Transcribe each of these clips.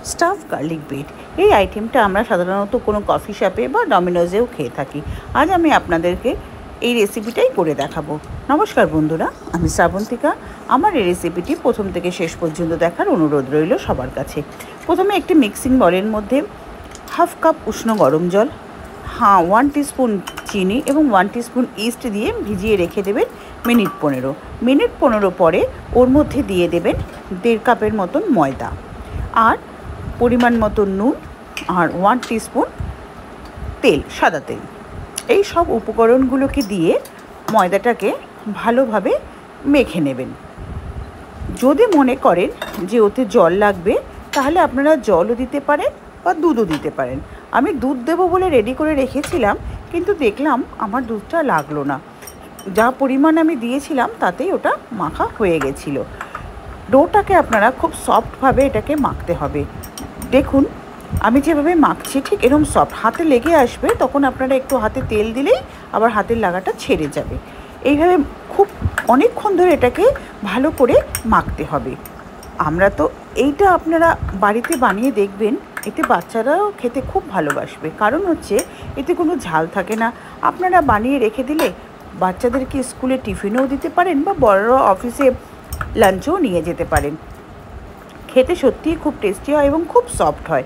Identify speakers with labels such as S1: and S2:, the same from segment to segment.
S1: Staff garlic bread. এই আইটেমটা আমরা সাধারণত কোনো কফি শপে বা ডমিনোজেও খেয়ে থাকি। আজ আমি আপনাদেরকে এই রেসিপিটাই করে দেখাবো। নমস্কার বন্ধুরা, আমি শ্রাবন্তিকা। আমার এই রেসিপিটি প্রথম থেকে শেষ পর্যন্ত দেখার অনুরোধ রইল সবার কাছে। প্রথমে একটি মিক্সিং বলের মধ্যে হাফ কাপ উষ্ণ গরম জল, 1 টিস্পুন চিনি এবং 1 টিস্পুন ইস্ট দিয়ে ভিজিয়ে রেখে দেবেন মিনিট 15। মিনিট 15 পরে ওর মধ্যে দিয়ে দেবেন 1.5 কাপের মতন ময়দা আর পরিমাণ মতো নুন আর 1 টিস্পুন তেল, সাদা তেল। এই সব উপকরণগুলোকে দিয়ে ময়দাটাকে ভালোভাবে মেখে নেবেন। যদি মনে করেন যে ওতে জল লাগবে তাহলে আপনারা জলও দিতে পারেন বা দুধও দিতে পারেন। আমি দুধ দেবো বলে রেডি করে রেখেছিলাম, কিন্তু দেখলাম আমার দুধটা লাগলো না। যা পরিমাণ আমি দিয়েছিলাম তাতেই ওটা মাখা হয়ে গেছিলো। ডোটাকে আপনারা খুব সফটভাবে এটাকে মাখতে হবে। দেখুন আমি যেভাবে মাখছি ঠিক এরকম সফট, হাতে লেগে আসবে, তখন আপনারা একটু হাতে তেল দিলেই আবার হাতের লাগাটা ছেড়ে যাবে। এইভাবে খুব অনেকক্ষণ ধরে এটাকে ভালো করে মাখতে হবে। আমরা তো এইটা আপনারা বাড়িতে বানিয়ে দেখবেন, এতে বাচ্চারাও খেতে খুব ভালোবাসবে। কারণ হচ্ছে এতে কোনো ঝাল থাকে না। আপনারা বানিয়ে রেখে দিলে বাচ্চাদেরকে স্কুলে টিফিনেও দিতে পারেন বা বড়রা অফিসে লাঞ্চও নিয়ে যেতে পারেন। খেতে সত্যিই খুব টেস্টি হয় এবং খুব সফট হয়।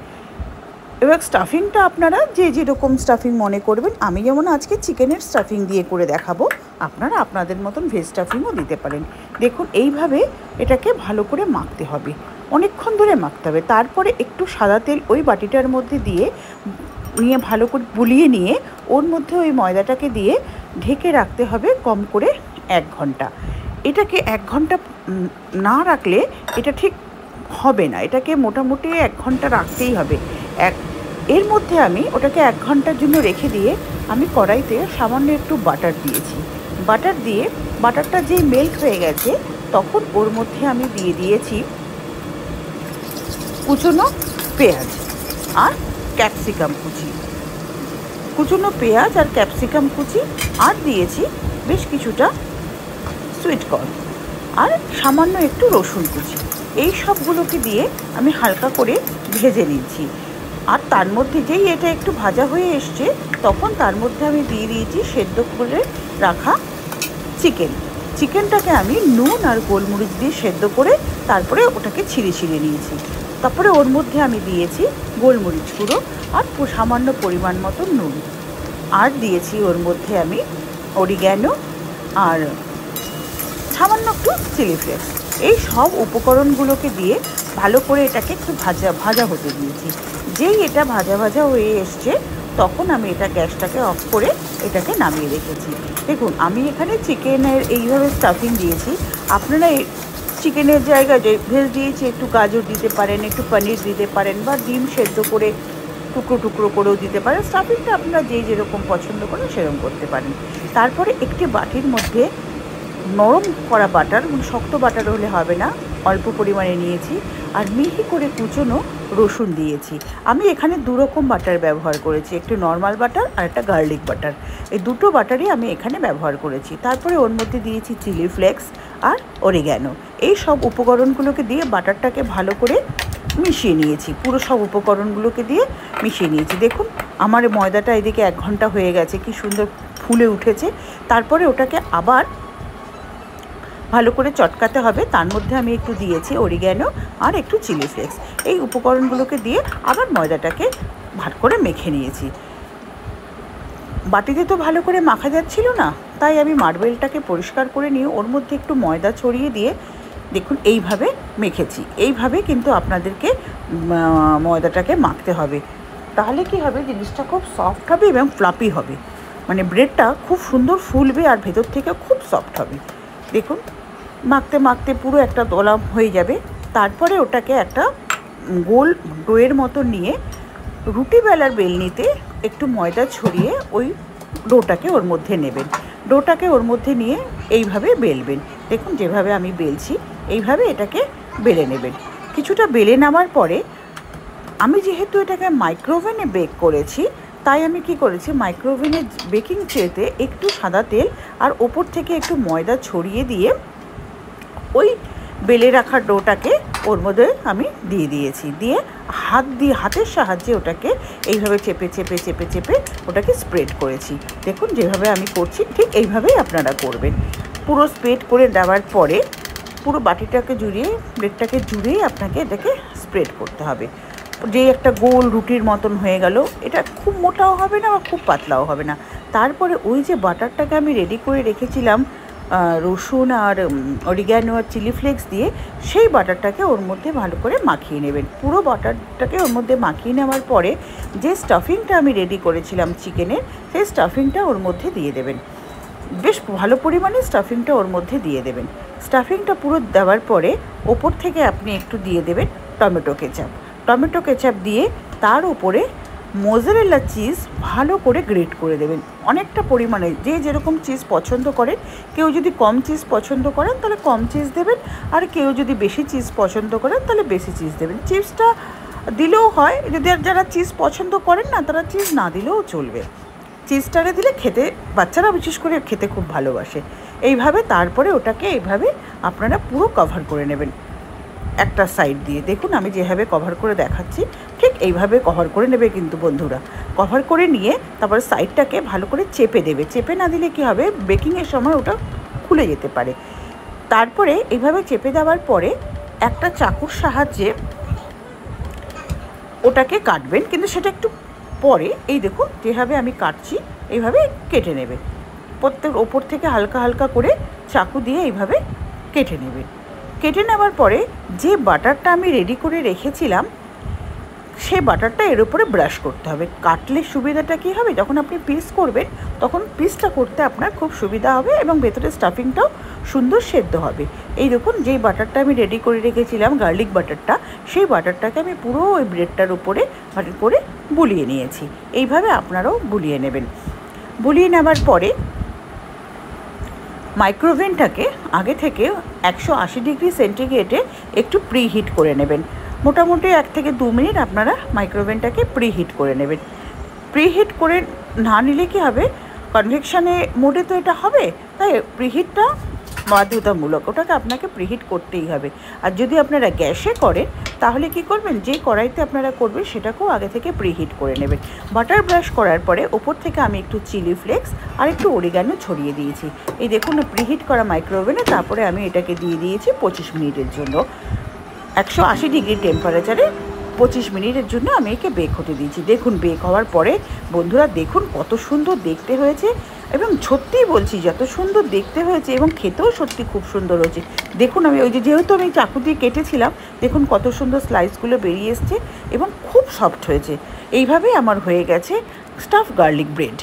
S1: এবার স্টাফিংটা আপনারা যে যেরকম স্টাফিং মনে করবেন, আমি যেমন আজকে চিকেনের স্টাফিং দিয়ে করে দেখাবো, আপনারা আপনাদের মতন ভেজ স্টাফিংও দিতে পারেন। দেখুন এইভাবে এটাকে ভালো করে মাখতে হবে, অনেকক্ষণ ধরে মাখতে হবে। তারপরে একটু সাদা তেল ওই বাটিটার মধ্যে দিয়ে নিয়ে ভালো করে বুলিয়ে নিয়ে ওর মধ্যে ওই ময়দাটাকে দিয়ে ঢেকে রাখতে হবে কম করে 1 ঘন্টা। এটাকে 1 ঘন্টা না রাখলে এটা ঠিক হবে না। এটাকে মোটামুটি 1 ঘন্টা রাখতেই হবে। এর মধ্যে আমি ওটাকে 1 ঘন্টার জন্য রেখে দিয়ে আমি কড়াইতে সামান্য একটু বাটার দিয়েছি। বাটার দিয়ে বাটারটা যেই মেল্ট হয়ে গেছে তখন ওর মধ্যে আমি দিয়ে দিয়েছি কুচনো পেঁয়াজ আর ক্যাপসিকাম কুচি, কুচনো পেঁয়াজ আর ক্যাপসিকাম কুচি, আর দিয়েছি বেশ কিছুটা সুইট কর্ন আর সামান্য একটু রসুন কুচি। এই সবগুলোকে দিয়ে আমি হালকা করে ভেজে নিচ্ছি। আর তার মধ্যে যেই এটা একটু ভাজা হয়ে এসছে তখন তার মধ্যে আমি দিয়ে দিয়েছি সেদ্ধ করে রাখা চিকেনটাকে আমি নুন আর গোলমরিচ দিয়ে সেদ্ধ করে তারপরে ওটাকে ছিঁড়ে নিয়েছি। তারপরে ওর মধ্যে আমি দিয়েছি গোলমরিচ গুঁড়ো আর সামান্য পরিমাণ মতো নুন, আর দিয়েছি ওর মধ্যে আমি অরিগ্যানো আর সামান্য একটু চিলি ফ্লেক্স। এই সব উপকরণগুলোকে দিয়ে ভালো করে এটাকে একটু ভাজা হতে দিয়েছি। যেই এটা ভাজা হয়ে এসছে তখন আমি এটা গ্যাসটাকে অফ করে এটাকে নামিয়ে রেখেছি। দেখুন আমি এখানে চিকেনের এইভাবে স্টাফিং দিয়েছি। আপনারা চিকেনের জায়গায় যে ভেজ দিয়েছি একটু গাজর দিতে পারেন, একটু পনির দিতে পারেন বা ডিম সেদ্ধ করে টুকরো টুকরো করেও দিতে পারেন। স্টাফিংটা আপনারা যেরকম পছন্দ করেন সেরকম করতে পারেন। তারপরে একটি বাটির মধ্যে নরম করা বাটার, শক্ত বাটার হলে হবে না, অল্প পরিমাণে নিয়েছি আর মিহি করে কুচনো রসুন দিয়েছি। আমি এখানে 2 রকম বাটার ব্যবহার করেছি, একটু নর্মাল বাটার আর একটা গার্লিক বাটার। এই দুটো বাটারই আমি এখানে ব্যবহার করেছি। তারপরে ওর মধ্যে দিয়েছি চিলি ফ্লেক্স আর অরিগ্যানো। এই সব উপকরণগুলোকে দিয়ে বাটারটাকে ভালো করে মিশিয়ে নিয়েছি। পুরো সব উপকরণগুলোকে দিয়ে মিশিয়ে নিয়েছি। দেখুন আমার ময়দাটা এদিকে 1 ঘন্টা হয়ে গেছে, কি সুন্দর ফুলে উঠেছে। তারপরে ওটাকে আবার ভালো করে চটকাতে হবে। তার মধ্যে আমি একটু দিয়েছি অরিগ্যানো আর একটু চিলি ফ্লেক্স। এই উপকরণগুলোকে দিয়ে আবার ময়দাটাকে ভালো করে মেখে নিয়েছি। বাটিতে তো ভালো করে মাখা যাচ্ছিল না, তাই আমি মার্বেলটাকে পরিষ্কার করে নিয়ে ওর মধ্যে একটু ময়দা ছড়িয়ে দিয়ে দেখুন এইভাবে মেখেছি। এইভাবে কিন্তু আপনাদেরকে ময়দাটাকে মাখতে হবে, তাহলে কি হবে জিনিসটা খুব সফট হবে এবং ফ্লাপি হবে, মানে ব্রেডটা খুব সুন্দর ফুলবে আর ভেতর থেকে খুব সফট হবে। দেখুন মাখতে মাখতে পুরো একটা দলা হয়ে যাবে। তারপরে ওটাকে একটা গোল ডোয়ের মতো নিয়ে রুটি বেলার বেলনিতে একটু ময়দা ছড়িয়ে ওই ডোটাকে ওর মধ্যে নেবেন। ডোটাকে ওর মধ্যে নিয়ে এইভাবে বেলবেন। দেখুন যেভাবে আমি বেলছি এইভাবে এটাকে বেলে নেবেন। কিছুটা বেলে নেওয়ার পরে আমি যেহেতু এটাকে মাইক্রোওভেনে বেক করেছি, তাই আমি কি করেছি, মাইক্রোওভেনে বেকিং ট্রেতে একটু সাদা তেল আর ওপর থেকে একটু ময়দা ছড়িয়ে দিয়ে ওই বেলে রাখা ডোটাকে ওর মধ্যে আমি দিয়ে দিয়েছি, দিয়ে হাতের সাহায্যে ওটাকে এইভাবে চেপে চেপে চেপে চেপে ওটাকে স্প্রেড করেছি। দেখুন যেভাবে আমি করছি ঠিক এইভাবেই আপনারা করবেন। পুরো স্প্রেড করে দেওয়ার পরে পুরো বাটিটাকে জুড়িয়ে, ব্রেডটাকে জুড়িয়ে আপনাকে এটাকে স্প্রেড করতে হবে। যে একটা গোল রুটির মতন হয়ে গেল, এটা খুব মোটাও হবে না বা খুব পাতলাও হবে না। তারপরে ওই যে বাটারটাকে আমি রেডি করে রেখেছিলাম রসুন আর অরিগ্যানো আর চিলি ফ্লেক্স দিয়ে, সেই বাটারটাকে ওর মধ্যে ভালো করে মাখিয়ে নেবেন। পুরো বাটারটাকে ওর মধ্যে মাখিয়ে নেওয়ার পরে যে স্টাফিংটা আমি রেডি করেছিলাম চিকেনের, সেই স্টাফিংটা ওর মধ্যে দিয়ে দেবেন। বেশ ভালো পরিমাণে স্টাফিংটা ওর মধ্যে দিয়ে দেবেন। স্টাফিংটা পুরো দেওয়ার পরে ওপর থেকে আপনি একটু দিয়ে দেবেন টমেটো কেচাপ দিয়ে তার উপরে মোজারেলা চিজ ভালো করে গ্রেট করে দেবেন অনেকটা পরিমাণে, যে যেরকম চিজ পছন্দ করেন। কেউ যদি কম চিজ পছন্দ করেন তাহলে কম চিজ দেবেন, আর কেউ যদি বেশি চিজ পছন্দ করেন তাহলে বেশি চিজ দেবেন। চিজটা দিলেও হয়, যদি যারা চিজ পছন্দ করেন না তারা চিজ না দিলেও চলবে। চিজটারে দিলে খেতে, বাচ্চারা বিশেষ করে খেতে খুব ভালোবাসে। এইভাবে তারপরে ওটাকে এইভাবে আপনারা পুরো কভার করে নেবেন একটা সাইড দিয়ে। দেখুন আমি যেভাবে কভার করে দেখাচ্ছি ঠিক এইভাবে কভার করে নেবে কিন্তু বন্ধুরা। কভার করে নিয়ে তারপর সাইডটাকে ভালো করে চেপে দেবে। চেপে না দিলে কি হবে, বেকিংয়ের সময় ওটা খুলে যেতে পারে। তারপরে এইভাবে চেপে দেওয়ার পরে একটা চাকুর সাহায্যে ওটাকে কাটবেন, কিন্তু সেটা একটু পরে। এই দেখুন যেভাবে আমি কাটছি এইভাবে কেটে নেবে। প্রত্যেক ওপর থেকে হালকা হালকা করে চাকু দিয়ে এইভাবে কেটে নেবে। কেটে নেওয়ার পরে যে বাটারটা আমি রেডি করে রেখেছিলাম সেই বাটারটা এর উপরে ব্রাশ করতে হবে। কাটলে সুবিধাটা কী হবে, যখন আপনি পিস করবেন তখন পিসটা করতে আপনার খুব সুবিধা হবে এবং ভেতরে স্টাফিংটাও সুন্দর সেদ্ধ হবে। এই দেখুন যেই বাটারটা আমি রেডি করে রেখেছিলাম গার্লিক বাটারটা, সেই বাটারটাকে আমি পুরো ওই ব্রেডটার উপরে ভালো করে বুলিয়ে নিয়েছি। এইভাবে আপনারাও বুলিয়ে নেবেন। বুলিয়ে নেওয়ার পরে মাইক্রোওভেনটাকে আগে থেকে 180 ডিগ্রি সেন্টিগ্রেডে একটু প্রিহিট করে নেবেন। মোটামুটি 1 থেকে 2 মিনিট আপনারা মাইক্রোওভেনটাকে প্রিহিট করে নেবেন। প্রিহিট করে না নিলে কী হবে, কনভেকশনে মোডে তো এটা হবে, তাই প্রিহিটটা বাধ্যতামূলক, ওটাকে আপনাকে প্রিহিট করতেই হবে। আর যদি আপনারা গ্যাসে করেন তাহলে কি করবেন, যে কড়াইতে আপনারা করবেন সেটাকেও আগে থেকে প্রিহিট করে নেবেন। বাটার ব্রাশ করার পরে ওপর থেকে আমি একটু চিলি ফ্লেক্স আর একটু অরিগ্যানো ছড়িয়ে দিয়েছি। এই দেখুন প্রিহিট করা মাইক্রোওভেনে তারপরে আমি এটাকে দিয়ে দিয়েছি 25 মিনিটের জন্য 180 ডিগ্রি টেম্পারেচারে 25 মিনিটের জন্য আমি একে বেক হতে দিয়েছি। দেখুন বেক হওয়ার পরে বন্ধুরা দেখুন কত সুন্দর দেখতে হয়েছে, এবং সত্যিই বলছি যত সুন্দর দেখতে হয়েছে এবং খেতেও সত্যি খুব সুন্দর হয়েছে। দেখুন আমি ওই যেহেতু আমি চাকু দিয়ে কেটেছিলাম, দেখুন কত সুন্দর স্লাইসগুলো বেরিয়ে এসছে এবং খুব সফট হয়েছে। এইভাবেই আমার হয়ে গেছে স্টাফ গার্লিক ব্রেড।